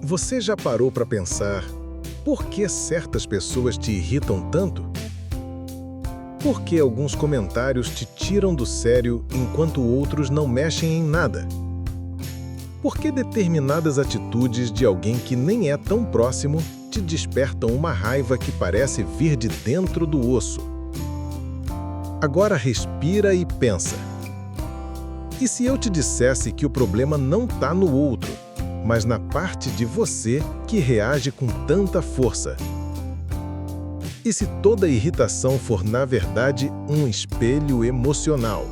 Você já parou para pensar por que certas pessoas te irritam tanto? Por que alguns comentários te tiram do sério enquanto outros não mexem em nada? Por que determinadas atitudes de alguém que nem é tão próximo te despertam uma raiva que parece vir de dentro do osso? Agora respira e pensa. E se eu te dissesse que o problema não está no outro, mas na parte de você que reage com tanta força? E se toda irritação for, na verdade, um espelho emocional?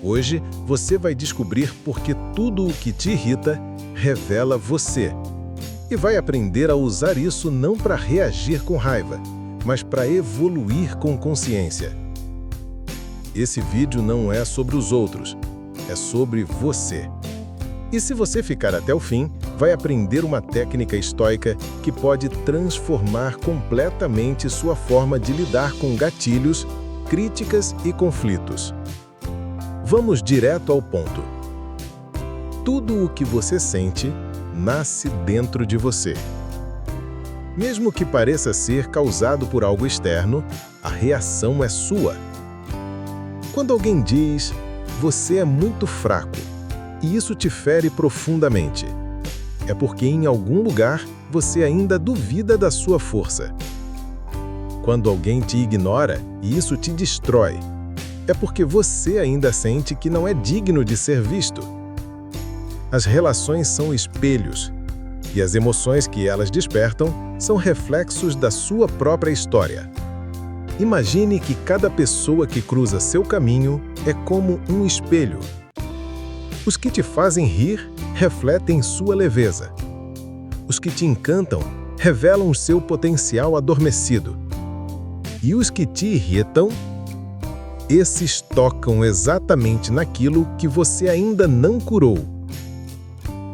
Hoje, você vai descobrir por que tudo o que te irrita revela você. E vai aprender a usar isso não para reagir com raiva, mas para evoluir com consciência. Esse vídeo não é sobre os outros, é sobre você. E se você ficar até o fim, vai aprender uma técnica estoica que pode transformar completamente sua forma de lidar com gatilhos, críticas e conflitos. Vamos direto ao ponto. Tudo o que você sente nasce dentro de você. Mesmo que pareça ser causado por algo externo, a reação é sua. Quando alguém diz, você é muito fraco, e isso te fere profundamente, é porque em algum lugar você ainda duvida da sua força. Quando alguém te ignora e isso te destrói, é porque você ainda sente que não é digno de ser visto. As relações são espelhos, e as emoções que elas despertam são reflexos da sua própria história. Imagine que cada pessoa que cruza seu caminho é como um espelho. Os que te fazem rir refletem sua leveza. Os que te encantam revelam seu potencial adormecido. E os que te irritam, esses tocam exatamente naquilo que você ainda não curou.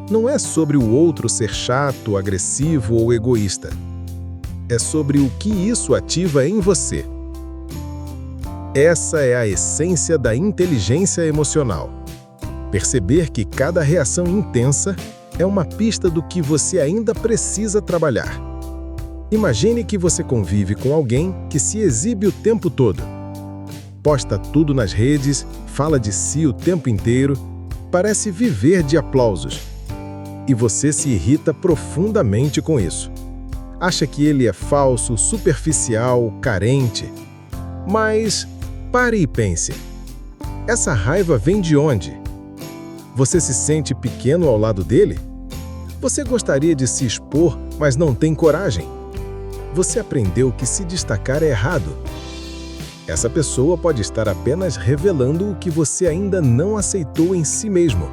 Não é sobre o outro ser chato, agressivo ou egoísta. É sobre o que isso ativa em você. Essa é a essência da inteligência emocional. Perceber que cada reação intensa é uma pista do que você ainda precisa trabalhar. Imagine que você convive com alguém que se exibe o tempo todo. Posta tudo nas redes, fala de si o tempo inteiro, parece viver de aplausos. E você se irrita profundamente com isso. Acha que ele é falso, superficial, carente. Mas pare e pense. Essa raiva vem de onde? Você se sente pequeno ao lado dele? Você gostaria de se expor, mas não tem coragem? Você aprendeu que se destacar é errado. Essa pessoa pode estar apenas revelando o que você ainda não aceitou em si mesmo.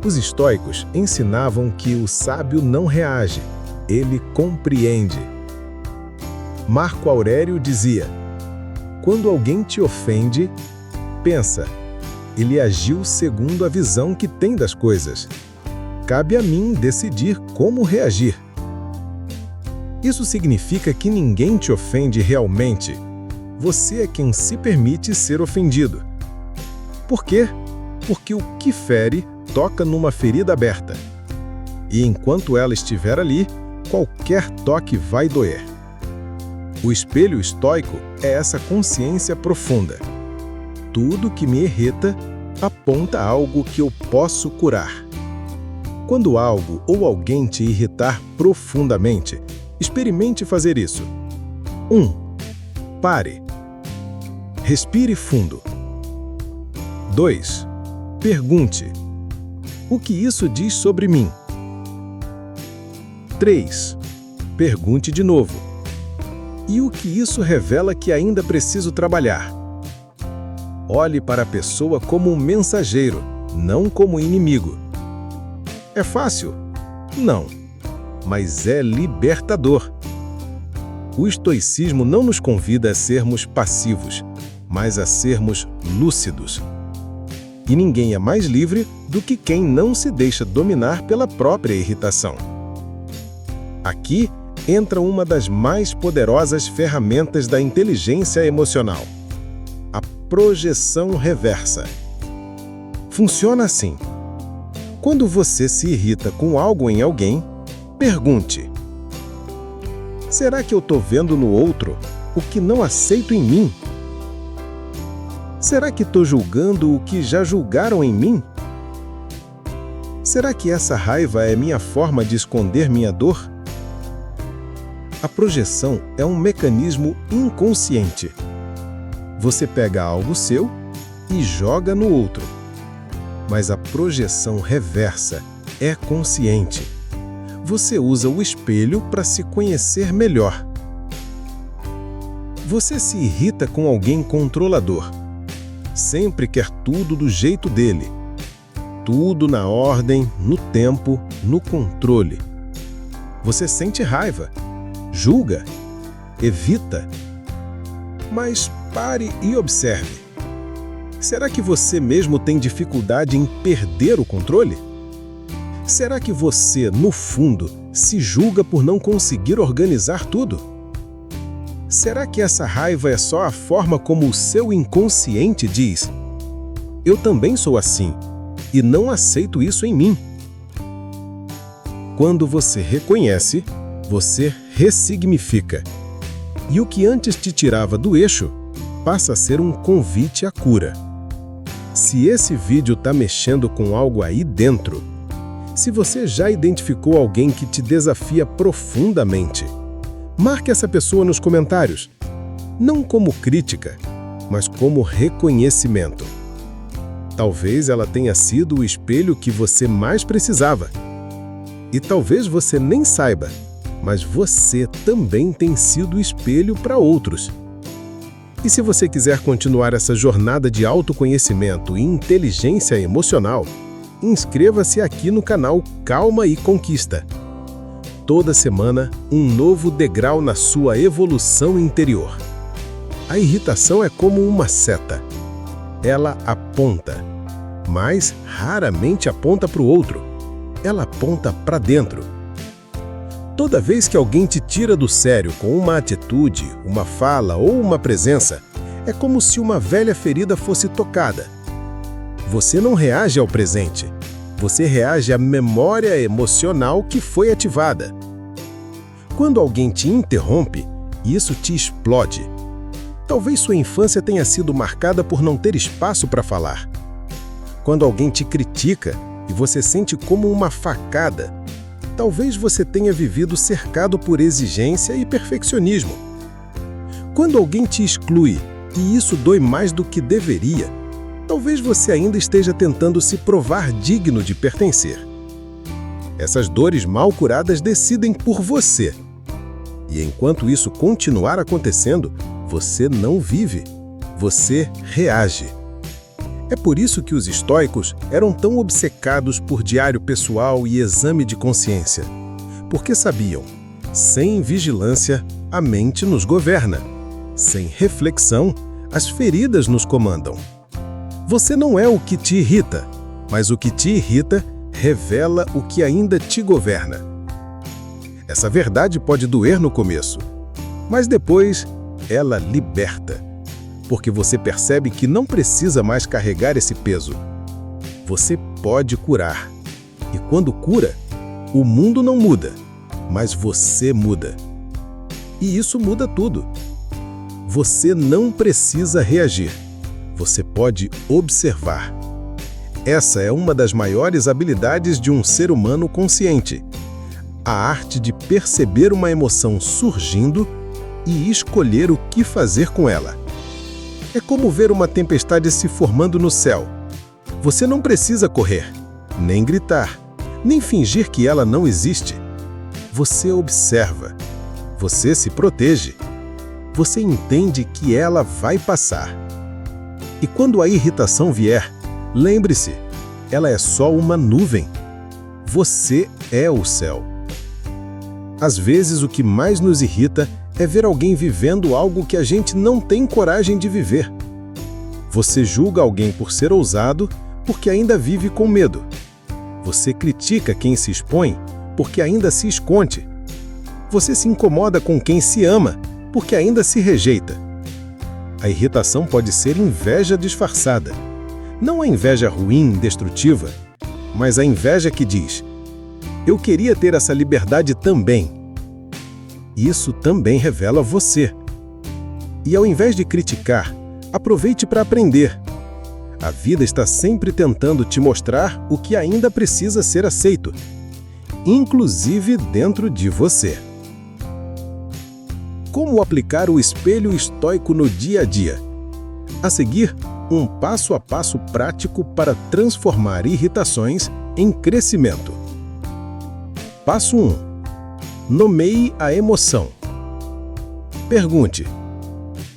Os estoicos ensinavam que o sábio não reage, ele compreende. Marco Aurélio dizia: quando alguém te ofende, pensa, ele agiu segundo a visão que tem das coisas. Cabe a mim decidir como reagir. Isso significa que ninguém te ofende realmente. Você é quem se permite ser ofendido. Por quê? Porque o que fere toca numa ferida aberta. E enquanto ela estiver ali, qualquer toque vai doer. O espelho estoico é essa consciência profunda. Tudo que me irrita aponta algo que eu posso curar. Quando algo ou alguém te irritar profundamente, experimente fazer isso. 1. Pare. Respire fundo. 2. Pergunte: o que isso diz sobre mim? 3. Pergunte de novo: e o que isso revela que ainda preciso trabalhar? Olhe para a pessoa como um mensageiro, não como inimigo. É fácil? Não. Mas é libertador. O estoicismo não nos convida a sermos passivos, mas a sermos lúcidos. E ninguém é mais livre do que quem não se deixa dominar pela própria irritação. Aqui entra uma das mais poderosas ferramentas da inteligência emocional: a projeção reversa. Funciona assim. Quando você se irrita com algo em alguém, pergunte: será que eu estou vendo no outro o que não aceito em mim? Será que estou julgando o que já julgaram em mim? Será que essa raiva é minha forma de esconder minha dor? A projeção é um mecanismo inconsciente. Você pega algo seu e joga no outro. Mas a projeção reversa é consciente. Você usa o espelho para se conhecer melhor. Você se irrita com alguém controlador. Sempre quer tudo do jeito dele. Tudo na ordem, no tempo, no controle. Você sente raiva, julga, evita. Mas pare e observe. Será que você mesmo tem dificuldade em perder o controle? Será que você, no fundo, se julga por não conseguir organizar tudo? Será que essa raiva é só a forma como o seu inconsciente diz: eu também sou assim, e não aceito isso em mim? Quando você reconhece, você ressignifica. E o que antes te tirava do eixo, passa a ser um convite à cura. Se esse vídeo está mexendo com algo aí dentro, se você já identificou alguém que te desafia profundamente, marque essa pessoa nos comentários, não como crítica, mas como reconhecimento. Talvez ela tenha sido o espelho que você mais precisava. E talvez você nem saiba, mas você também tem sido espelho para outros. E se você quiser continuar essa jornada de autoconhecimento e inteligência emocional, inscreva-se aqui no canal Calma e Conquista. Toda semana, um novo degrau na sua evolução interior. A irritação é como uma seta. Ela aponta, mas raramente aponta para o outro. Ela aponta para dentro. Toda vez que alguém te tira do sério com uma atitude, uma fala ou uma presença, é como se uma velha ferida fosse tocada. Você não reage ao presente. Você reage à memória emocional que foi ativada. Quando alguém te interrompe, isso te explode. Talvez sua infância tenha sido marcada por não ter espaço para falar. Quando alguém te critica e você sente como uma facada, talvez você tenha vivido cercado por exigência e perfeccionismo. Quando alguém te exclui e isso dói mais do que deveria, talvez você ainda esteja tentando se provar digno de pertencer. Essas dores mal curadas decidem por você. E enquanto isso continuar acontecendo, você não vive, você reage. É por isso que os estoicos eram tão obcecados por diário pessoal e exame de consciência. Porque sabiam, sem vigilância, a mente nos governa. Sem reflexão, as feridas nos comandam. Você não é o que te irrita, mas o que te irrita revela o que ainda te governa. Essa verdade pode doer no começo, mas depois ela liberta. Porque você percebe que não precisa mais carregar esse peso. Você pode curar. E quando cura, o mundo não muda, mas você muda. E isso muda tudo. Você não precisa reagir. Você pode observar. Essa é uma das maiores habilidades de um ser humano consciente. A arte de perceber uma emoção surgindo e escolher o que fazer com ela. É como ver uma tempestade se formando no céu. Você não precisa correr, nem gritar, nem fingir que ela não existe. Você observa. Você se protege. Você entende que ela vai passar. E quando a irritação vier, lembre-se, ela é só uma nuvem. Você é o céu. Às vezes, o que mais nos irrita é ver alguém vivendo algo que a gente não tem coragem de viver. Você julga alguém por ser ousado porque ainda vive com medo. Você critica quem se expõe porque ainda se esconde. Você se incomoda com quem se ama porque ainda se rejeita. A irritação pode ser inveja disfarçada. Não a inveja ruim, destrutiva, mas a inveja que diz: eu queria ter essa liberdade também. Isso também revela você. E ao invés de criticar, aproveite para aprender. A vida está sempre tentando te mostrar o que ainda precisa ser aceito, inclusive dentro de você. Como aplicar o espelho estoico no dia a dia? A seguir, um passo a passo prático para transformar irritações em crescimento. Passo 1. Nomeie a emoção. Pergunte: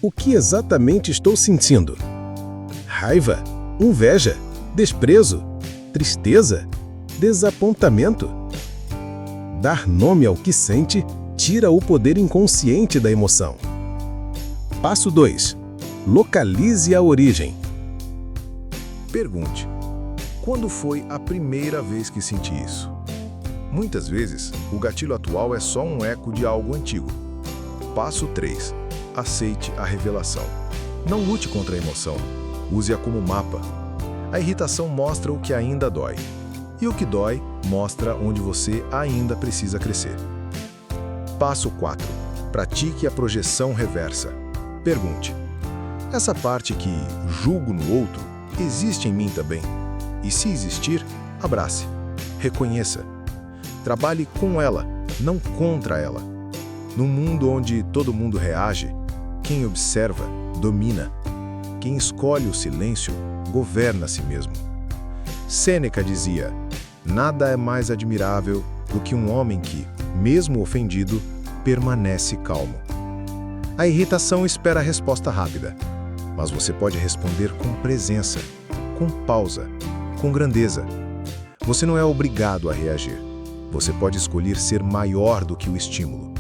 o que exatamente estou sentindo? Raiva? Inveja? Desprezo? Tristeza? Desapontamento? Dar nome ao que sente tira o poder inconsciente da emoção. Passo 2. Localize a origem. Pergunte: quando foi a primeira vez que senti isso? Muitas vezes, o gatilho atual é só um eco de algo antigo. Passo 3. Aceite a revelação. Não lute contra a emoção. Use-a como mapa. A irritação mostra o que ainda dói. E o que dói mostra onde você ainda precisa crescer. Passo 4. Pratique a projeção reversa. Pergunte: essa parte que julgo no outro existe em mim também? E se existir, abrace. Reconheça. Trabalhe com ela, não contra ela. Num mundo onde todo mundo reage, quem observa, domina. Quem escolhe o silêncio, governa a si mesmo. Sêneca dizia: nada é mais admirável do que um homem que, mesmo ofendido, permanece calmo. A irritação espera a resposta rápida, mas você pode responder com presença, com pausa, com grandeza. Você não é obrigado a reagir. Você pode escolher ser maior do que o estímulo.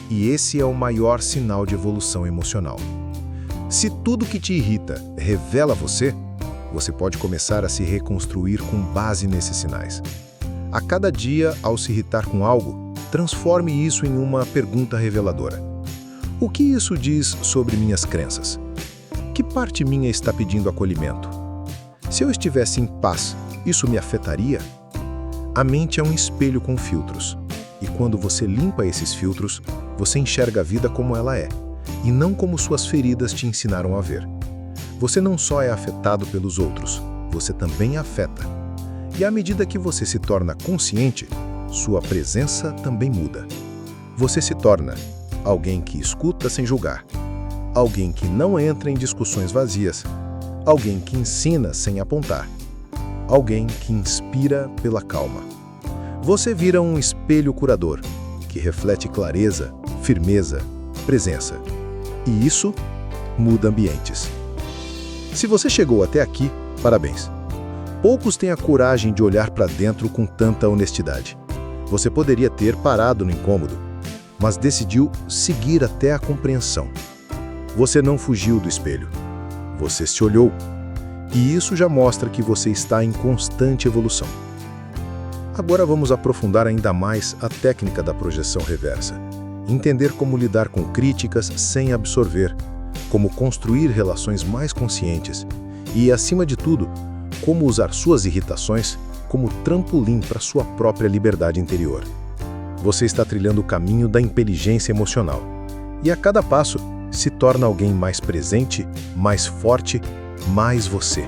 E esse é o maior sinal de evolução emocional. Se tudo que te irrita revela você pode começar a se reconstruir com base nesses sinais. A cada dia, ao se irritar com algo, transforme isso em uma pergunta reveladora. O que isso diz sobre minhas crenças? Que parte minha está pedindo acolhimento? Se eu estivesse em paz, isso me afetaria? A mente é um espelho com filtros. E quando você limpa esses filtros, você enxerga a vida como ela é, e não como suas feridas te ensinaram a ver. Você não só é afetado pelos outros, você também afeta. E à medida que você se torna consciente, sua presença também muda. Você se torna alguém que escuta sem julgar, alguém que não entra em discussões vazias, alguém que ensina sem apontar, alguém que inspira pela calma. Você vira um espelho curador, que reflete clareza, firmeza, presença. E isso muda ambientes. Se você chegou até aqui, parabéns. Poucos têm a coragem de olhar para dentro com tanta honestidade. Você poderia ter parado no incômodo, mas decidiu seguir até a compreensão. Você não fugiu do espelho. Você se olhou. E isso já mostra que você está em constante evolução. Agora vamos aprofundar ainda mais a técnica da projeção reversa. Entender como lidar com críticas sem absorver, como construir relações mais conscientes e, acima de tudo, como usar suas irritações como trampolim para sua própria liberdade interior. Você está trilhando o caminho da inteligência emocional. E a cada passo, se torna alguém mais presente, mais forte, mais você.